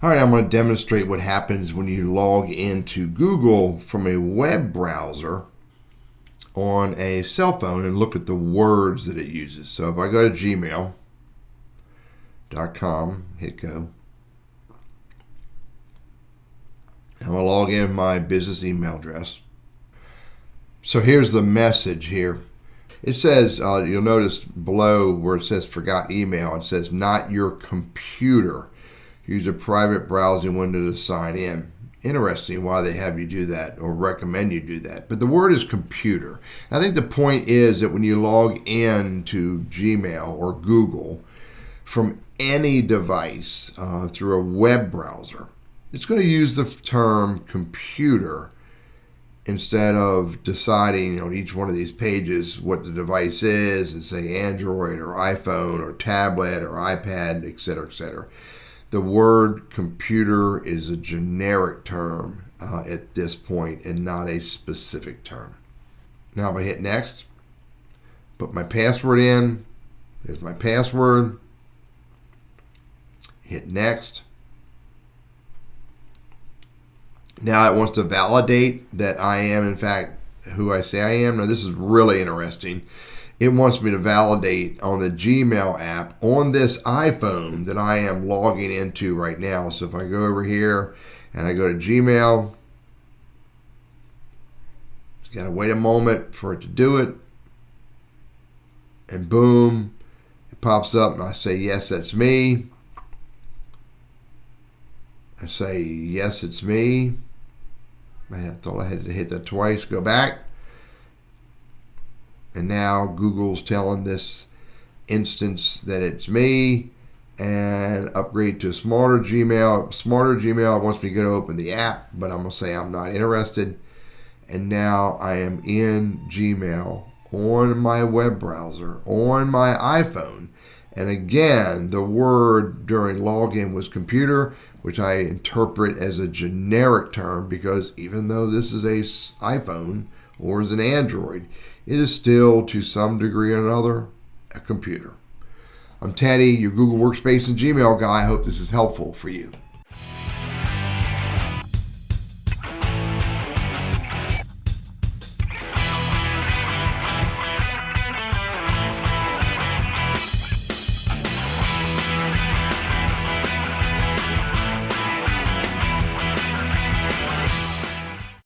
All right, I'm going to demonstrate what happens when you log into Google from a web browser on a cell phone and look at the words that it uses. So if I go to gmail.com, hit go, I'm going to log in my business email address. So here's the message here. It says, you'll notice below where it says forgot email, it says not your computer. Use a private browsing window to sign in. Interesting why they have you do that or recommend you do that. But the word is computer. I think the point is that when you log in to Gmail or Google from any device through a web browser, it's going to use the term computer instead of deciding on each one of these pages what the device is and say Android or iPhone or tablet or iPad, etc., etc. The word computer is a generic term at this point and not a specific term. Now if I hit next, put my password in, there's my password, hit next. Now it wants to validate that I am in fact who I say I am. Now this is really interesting. It wants me to validate on the Gmail app on this iPhone that I am logging into right now. So if I go over here and I go to Gmail, just got to wait a moment for it to do it. And boom, it pops up and I say, yes, that's me. I say, yes, it's me. I thought I had to hit that twice, go back. And now Google's telling this instance that it's me and upgrade to smarter Gmail. Smarter Gmail wants me to go to open the app, but I'm going to say I'm not interested. And now I am in Gmail on my web browser, on my iPhone. And again, the word during login was computer, which I interpret as a generic term because even though this is a iPhone or is an Android, it is still to some degree or another a computer. I'm Teddy, your Google Workspace and Gmail guy. I hope this is helpful for you.